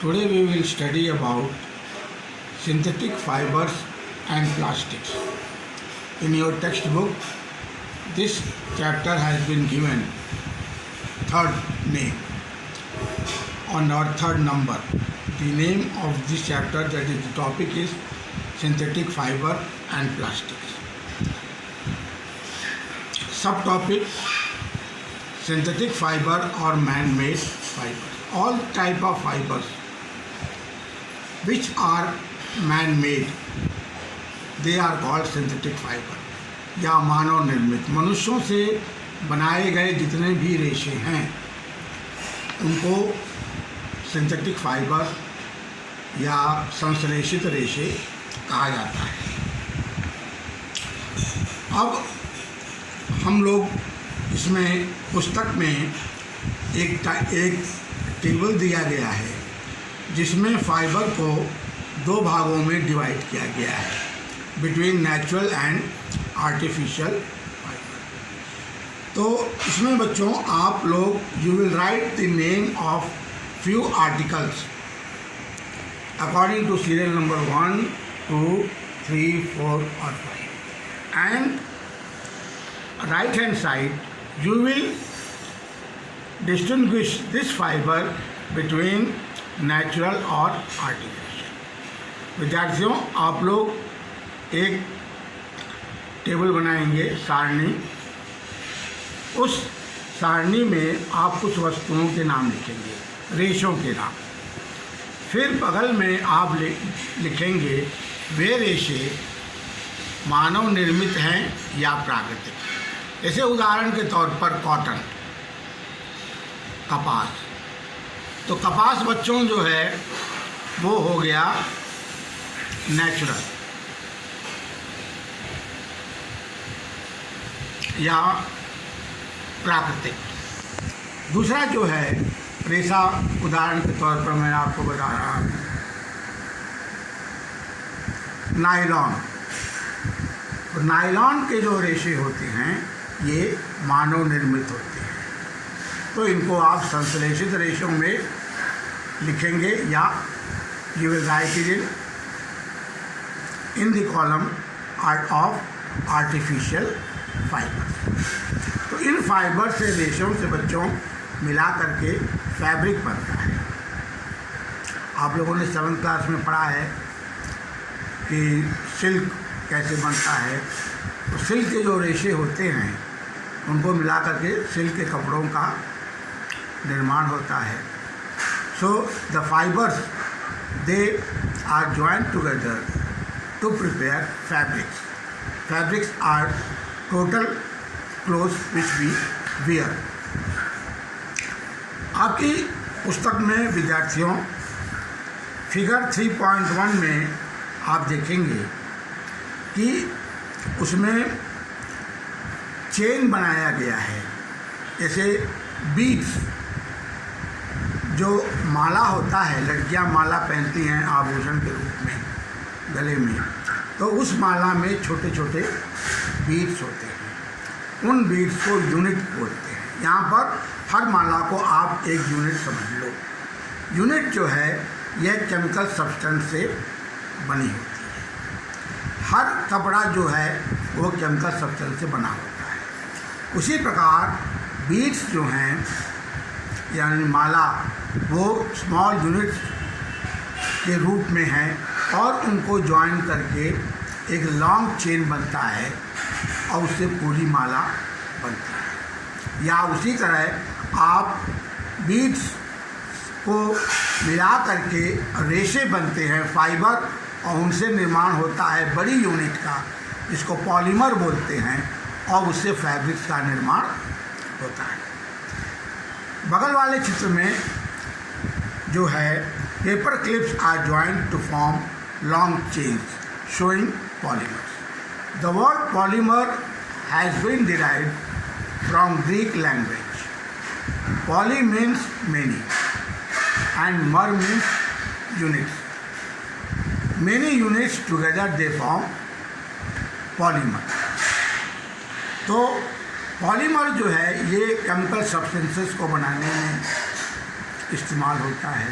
Today we will study about synthetic fibers and plastics. In your textbook, this chapter has been given third name on our third number. The name of this chapter, that is the topic, is synthetic fiber and plastics. Subtopic: synthetic fiber or man-made fibers. All type of fibers which are man-made, they are called synthetic fiber या मानव निर्मित। मनुष्यों से बनाए गए जितने भी रेशे हैं उनको सिंथेटिक फाइबर या संश्लेषित रेशे कहा जाता है। अब हम लोग इसमें पुस्तक में एक टेबल दिया गया है जिसमें फाइबर को दो भागों में डिवाइड किया गया है, between natural and artificial fibre. तो इसमें बच्चों आप लोग you will write the name of few articles according to serial number 1, 2, 3, 4 और 5 and right hand side you will distinguish this fiber between natural और artificial। विद्यार्थियों, आप लोग एक टेबल बनाएंगे, सारणी। उस सारणी में आप कुछ वस्तुओं के नाम लिखेंगे, रेशों के नाम। फिर बगल में आप लिखेंगे वे रेशे मानव निर्मित हैं या प्राकृतिक। जैसे उदाहरण के तौर पर कॉटन, कपास। तो कपास बच्चों जो है वो हो गया नेचुरल या प्राकृतिक। दूसरा जो है रेशा, उदाहरण के तौर पर मैं आपको बता रहा हूँ नायलॉन। तो नायलॉन के जो रेशे होते हैं ये मानव निर्मित होते हैं, तो इनको आप संश्लेषित रेशों में लिखेंगे या you will right it in the column of artificial fibre. तो इन फाइबर से, रेशों से बच्चों मिला करके फैब्रिक बनता है। आप लोगों ने 7th क्लास में पढ़ा है कि सिल्क कैसे बनता है। तो सिल्क के जो रेशे होते हैं उनको मिला करके सिल्क के कपड़ों का निर्माण होता है। So the fibres they are joined together to prepare fabrics. Fabrics are total clothes which we wear. आपकी पुस्तक में विद्यार्थियों फिगर 3.1 में आप देखेंगे कि उसमें चेन बनाया गया है। जैसे बीड्स, जो माला होता है, लड़कियां माला पहनती हैं आभूषण के रूप में गले में, तो उस माला में छोटे छोटे बीड्स होते हैं। उन बीड्स को यूनिट बोलते हैं। यहाँ पर हर माला को आप एक यूनिट समझ लो। यूनिट जो है यह केमिकल सब्सटेंस से बनी होती है। हर कपड़ा जो है वो केमिकल सब्सटेंस से बना होता है। उसी प्रकार बीड्स जो हैं यानी माला, वो स्मॉल यूनिट्स के रूप में हैं और उनको ज्वाइन करके एक लॉन्ग चेन बनता है और उससे पूरी माला बनती है। या उसी तरह आप बीड्स को मिला करके रेशे बनते हैं, फाइबर, और उनसे निर्माण होता है बड़ी यूनिट का, जिसको पॉलीमर बोलते हैं, और उससे फैब्रिक्स का निर्माण होता है। बगल वाले चित्र में जो है paper clips are joined to form long chains showing polymers. The word polymer has been derived from Greek language. Poly means many and mer means units. Many units together they form polymer. तो polymer जो है ये chemical substances को बनाने में इस्तेमाल होता है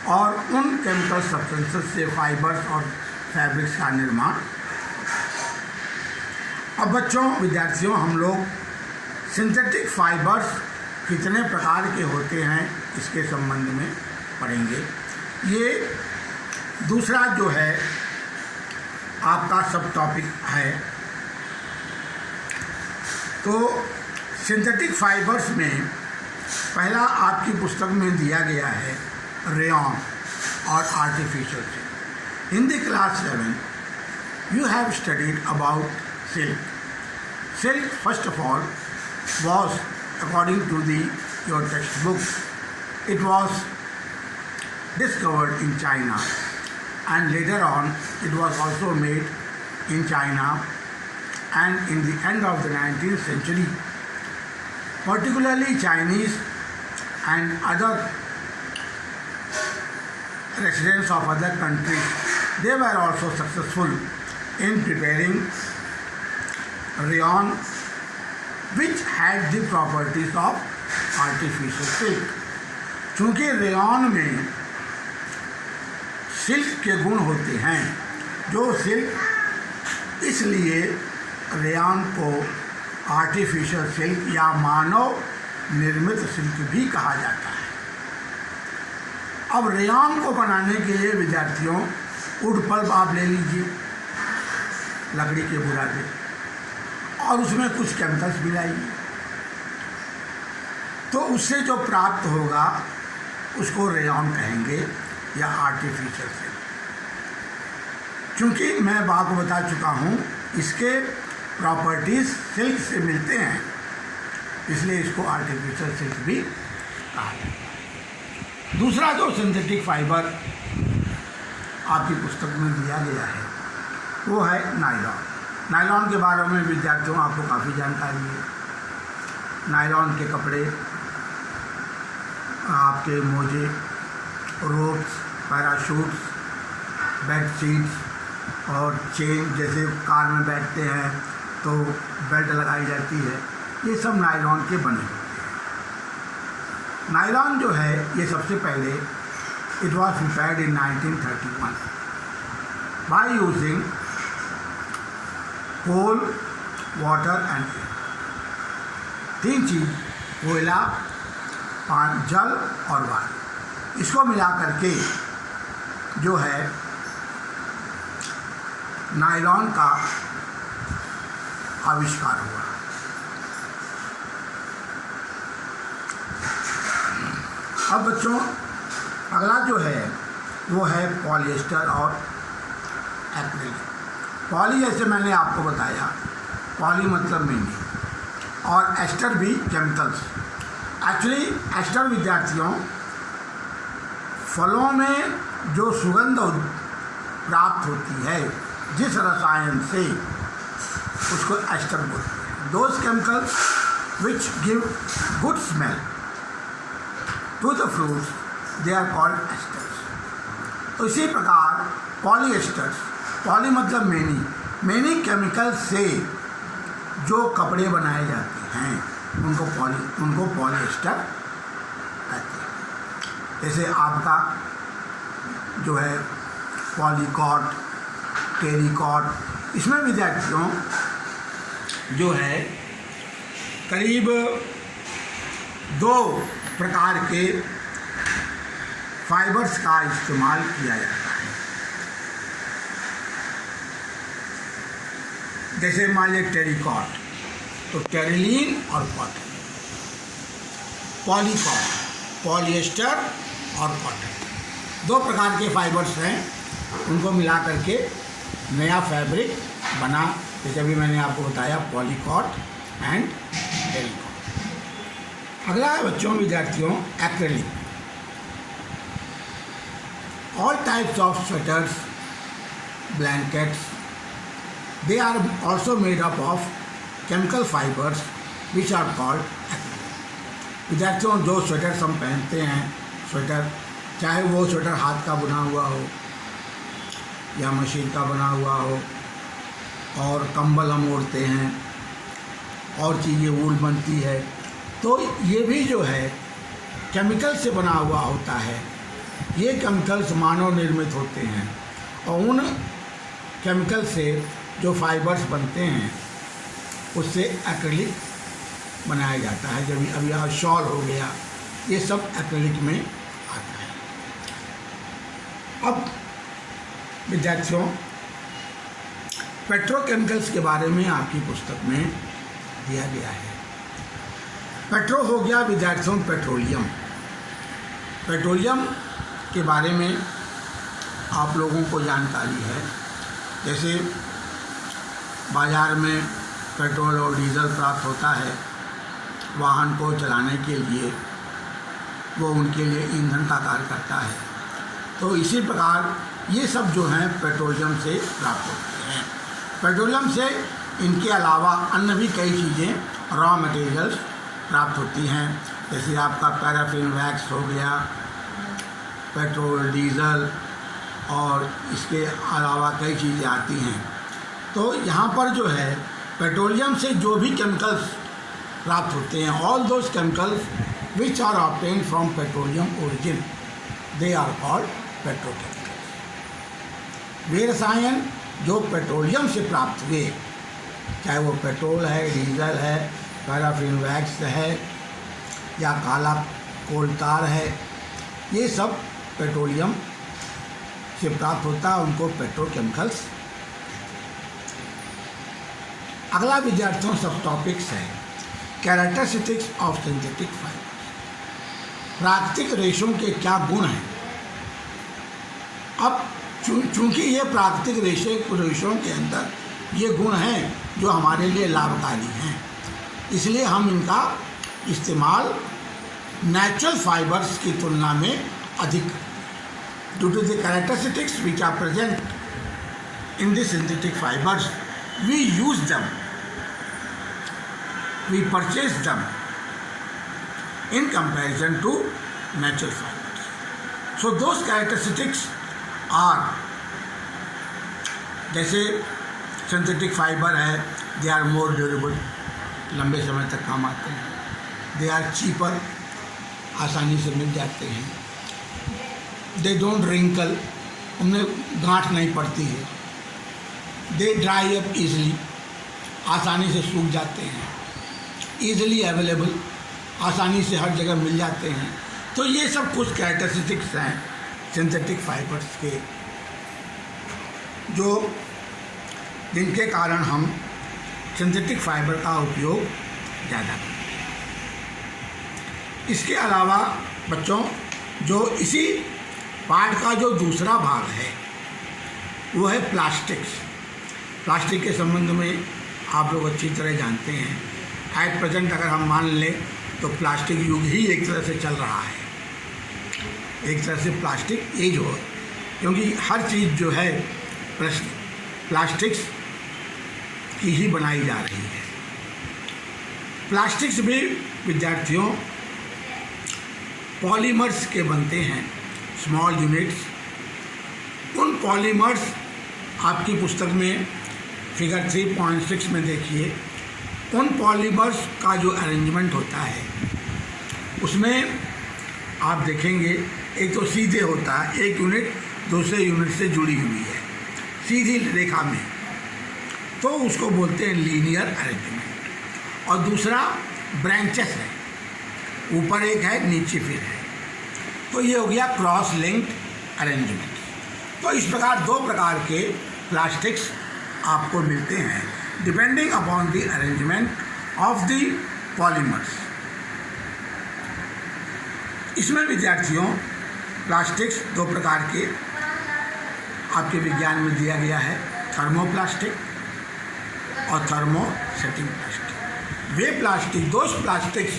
और उन केमिकल सब्सटेंसेस से फाइबर्स और फैब्रिक्स का निर्माण। अब बच्चों, विद्यार्थियों, हम लोग सिंथेटिक फाइबर्स कितने प्रकार के होते हैं इसके संबंध में पढ़ेंगे। ये दूसरा जो है आपका सब टॉपिक है। तो सिंथेटिक फाइबर्स में पहला आपकी पुस्तक में दिया गया है रेयॉन और artificial silk. In the class 7 you have studied about silk. Silk, first of all, was according to your textbook, it was discovered in China, and later on it was also made in China, and in the end of the 19th century, particularly Chinese and other residents of other countries, they were also successful in preparing rayon which had the properties of artificial silk. चूँकि rayon में silk के गुण होते हैं, जो silk, इसलिए rayon को artificial silk या मानव निर्मित सिल्क भी कहा जाता है। अब रेयॉन को बनाने के लिए विद्यार्थियों वुड पल्प आप ले लीजिए, लकड़ी के बुरादे, और उसमें कुछ केमिकल्स मिलाइए, तो उससे जो प्राप्त होगा उसको रेयॉन कहेंगे या आर्टिफिशियल सिल्क। क्योंकि मैं आपको बता चुका हूँ इसके प्रॉपर्टीज सिल्क से मिलते हैं, इसलिए इसको आर्टिफिशियल सिल्क भी कहा जाता है। दूसरा जो सिंथेटिक फाइबर आपकी पुस्तक में दिया गया है वो है नायलॉन। नायलॉन के बारे में विद्यार्थियों आपको काफ़ी जानकारी है। नायलॉन के कपड़े, आपके मोजे, रोप्स, पैराशूट्स, बेडशीट्स और चेन, जैसे कार में बैठते हैं तो बेल्ट लगाई जाती है, ये सब नायलॉन के बने होते हैं। नायलॉन जो है ये सबसे पहले it was prepared in 1931 by using coal, water and air. 3 चीज़, कोयला, जल और वायु, इसको मिला करके जो है नायलॉन का आविष्कार हुआ। अब बच्चों, अगला जो है वो है पॉलिएस्टर और एक्रिलिक। पॉली, जैसे मैंने आपको बताया, पॉली मतलब मेनी, और एस्टर भी केमिकल्स। एक्चुअली एस्टर विद्यार्थियों, फलों में जो सुगंध प्राप्त होती है जिस रसायन से, उसको एस्टर बोलते हैं। Those chemicals which give good smell to the fruits, they are called esters. तो इसी प्रकार पॉलीएस्टर्स, पॉली मतलब मेनी केमिकल से जो कपड़े बनाए जाते हैं उनको पॉलीएस्टर कहते हैं। जैसे आपका जो है पॉलीकॉट, टेरिकॉट, इसमें विद्यार्थियों जो है करीब 2 प्रकार के फाइबर्स का इस्तेमाल किया जाता है। जैसे मान लीजिए टेरिकॉट, तो टेरिलीन और कॉटन। पॉलीकॉट, पॉलिएस्टर और कॉटन, 2 प्रकार के फाइबर्स हैं, उनको मिला करके नया फैब्रिक बना। जैसे अभी मैंने आपको बताया पॉलीकॉट एंड टेरिकॉट। अगला है बच्चों, विद्यार्थियों, acrylic. All types of sweaters, blankets, they are also made up of chemical fibers which are called acrylic। विद्यार्थियों, जो स्वेटर्स हम पहनते हैं, स्वेटर, चाहे वो स्वेटर हाथ का बना हुआ हो या मशीन का बना हुआ हो, और कंबल हम ओढ़ते हैं, और चीज़ें वूल बनती है, तो ये भी जो है केमिकल से बना हुआ होता है। ये केमिकल्स मानव निर्मित होते हैं और उन केमिकल से जो फाइबर्स बनते हैं उससे एक्रिलिक बनाया जाता है। जब अभी यहाँ शॉल हो गया, ये सब एक्रिलिक में आता है। अब विद्यार्थियों, पेट्रोकेमिकल्स के बारे में आपकी पुस्तक में दिया गया है। पेट्रो हो गया विद्यार्थियों पेट्रोलियम। पेट्रोलियम के बारे में आप लोगों को जानकारी है। जैसे बाज़ार में पेट्रोल और डीजल प्राप्त होता है वाहन को चलाने के लिए, वो उनके लिए ईंधन का कार्य करता है। तो इसी प्रकार ये सब जो हैं पेट्रोलियम से प्राप्त होते हैं। पेट्रोलियम से इनके अलावा अन्य भी कई चीज़ें रॉ मटेरियल्स प्राप्त होती हैं। जैसे आपका पैराफिन वैक्स हो गया, पेट्रोल, डीजल और इसके अलावा कई चीज़ें आती हैं। तो यहाँ पर जो है पेट्रोलियम से जो भी केमिकल्स प्राप्त होते हैं, all those chemicals which are obtained from petroleum origin, they are called petrochemicals. वे रसायन जो पेट्रोलियम से प्राप्त हुए, चाहे वो पेट्रोल है, डीजल है, पैराफिन वैक्स है या काला कोल तार है, ये सब पेट्रोलियम से प्राप्त होता है, उनको पेट्रोकेमिकल्स। अगला विद्यार्थियों सब टॉपिक्स है कैरेक्टरिस्टिक्स ऑफ सिंथेटिक फाइबर। प्राकृतिक रेशों के क्या गुण हैं। अब चूँकि ये प्राकृतिक रेशों के अंदर ये गुण हैं जो हमारे लिए लाभकारी हैं, इसलिए हम इनका इस्तेमाल नेचुरल फाइबर्स की तुलना में अधिक। Due to the characteristics which are present in the synthetic fibres, we use them, we purchase them in comparison to natural fibers. So those characteristics are, जैसे सिंथेटिक फाइबर है, दे आर मोर ड्यूरेबल, लंबे समय तक काम आते हैं। They are cheaper, आसानी से मिल जाते हैं। दे डोंट रिंकल, उनमें गांठ नहीं पड़ती है। दे ड्राई अप ईजली, आसानी से सूख जाते हैं। ईजली अवेलेबल, आसानी से हर जगह मिल जाते हैं। तो ये सब कुछ कैरेक्टरिस्टिक्स हैं सिंथेटिक फाइबर्स के, जो जिनके कारण हम सिंथेटिक फाइबर का उपयोग ज़्यादा करते हैं। इसके अलावा बच्चों, जो इसी पाठ का जो दूसरा भाग है वो है प्लास्टिक्स। प्लास्टिक के संबंध में आप लोग अच्छी तरह जानते हैं। एट प्रेजेंट अगर हम मान लें तो प्लास्टिक युग ही एक तरह से चल रहा है, एक तरह से प्लास्टिक एज हो, क्योंकि हर चीज़ जो है प्लास्टिक्स की ही बनाई जा रही है। प्लास्टिक्स भी विद्यार्थियों पॉलीमर्स के बनते हैं, स्मॉल यूनिट्स। उन पॉलीमर्स आपकी पुस्तक में फिगर 3.6 में देखिए, उन पॉलीमर्स का जो अरेंजमेंट होता है उसमें आप देखेंगे एक तो सीधे होता है, एक यूनिट दूसरे यूनिट से जुड़ी हुई है सीधी रेखा में, तो उसको बोलते हैं लीनियर अरेंजमेंट। और दूसरा ब्रांचेस है, ऊपर एक है नीचे फिर है, तो ये हो गया क्रॉस लिंक्ड अरेंजमेंट। तो इस प्रकार दो प्रकार के प्लास्टिक्स आपको मिलते हैं depending upon the arrangement of the polymers. इसमें विद्यार्थियों प्लास्टिक्स दो प्रकार के आपके विज्ञान में दिया गया है, थर्मोप्लास्टिक और thermosetting plastic. Way plastic, those plastics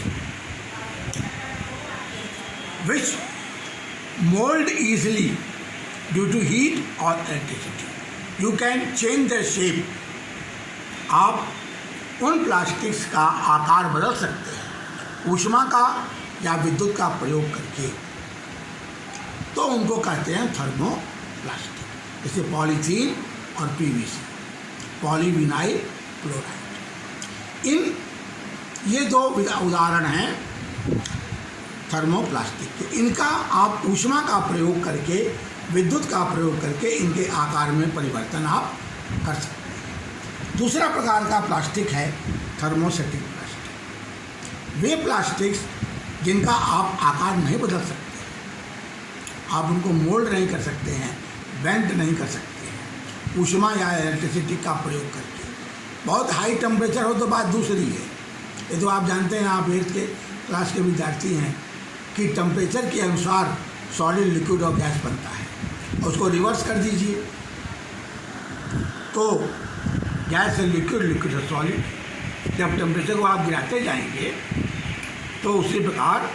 which mold easily due to heat or electricity. You can change the shape. आप उन प्लास्टिक्स का आकार बदल सकते हैं ऊष्मा का या विद्युत का प्रयोग करके, तो उनको कहते हैं थर्मोप्लास्टिक। जैसे पॉलीथीन और पीवीसी, पॉलीविनाइल क्लोराइड। इन ये दो उदाहरण हैं थर्मोप्लास्टिक के। इनका आप ऊष्मा का प्रयोग करके, विद्युत का प्रयोग करके इनके आकार में परिवर्तन आप कर सकते हैं। दूसरा प्रकार का प्लास्टिक है थर्मोस्टेटिक प्लास्टिक। वे प्लास्टिक्स जिनका आप आकार नहीं बदल सकते, आप उनको मोल्ड नहीं कर सकते हैं, बेंड नहीं कर सकते हैं ऊष्मा या इलेक्ट्रिसिटी का प्रयोग करके। बहुत हाई टेम्परेचर हो तो बात दूसरी है। ये तो आप जानते हैं, आप 8th के क्लास के विद्यार्थी हैं कि टेम्परेचर के अनुसार सॉलिड, लिक्विड और गैस बनता है। और उसको रिवर्स कर दीजिए तो गैस से लिक्विड, लिक्विड से सॉलिड। जब टेम्परेचर को आप गिराते जाएंगे तो उसी प्रकार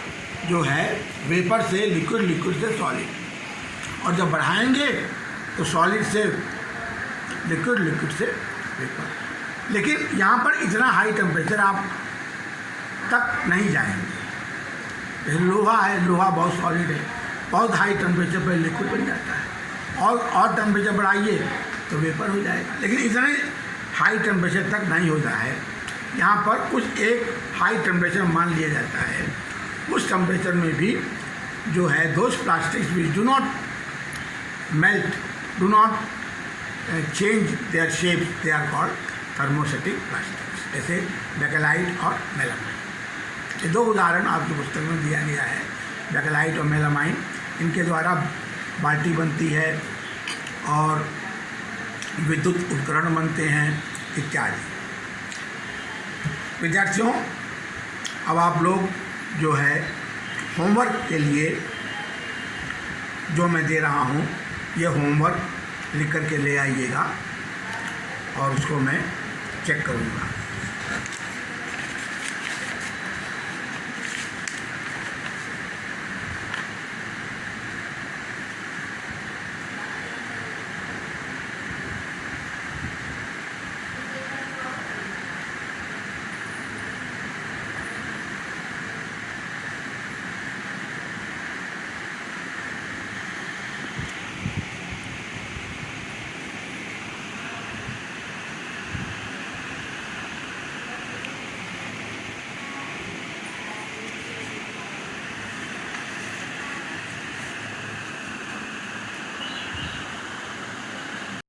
जो है वेपर से लिक्विड, लिक्विड से सॉलिड। और जब बढ़ाएंगे तो सॉलिड से लिक्विड, लिक्विड से वेपर। लेकिन यहाँ पर इतना हाई टेम्परेचर आप तक नहीं जाएंगे। लोहा है, लोहा बहुत सॉलिड है, बहुत हाई टेम्परेचर पर लिक्विड बन जाता है। और टेम्परेचर बढ़ाइए तो वेपर हो जाएगा। लेकिन इतने हाई टेम्परेचर तक नहीं होता है। यहाँ पर कुछ एक हाई टेम्परेचर मान लिया जाता है। उस टेम्परेचर में भी जो है those plastics which do not melt, do not change their shape, they are called thermostatic plastics, जैसे बेकेलाइट और मेलामाइन। ये दो उदाहरण आपकी पुस्तक में दिया गया है, बेकेलाइट और मेलामाइन। इनके द्वारा बाल्टी बनती है और विद्युत उपकरण बनते हैं इत्यादि। विद्यार्थियों, अब आप लोग जो है होमवर्क के लिए जो मैं दे रहा हूँ, ये होमवर्क लिख कर के ले आइएगा और उसको मैं चेक करूँगा।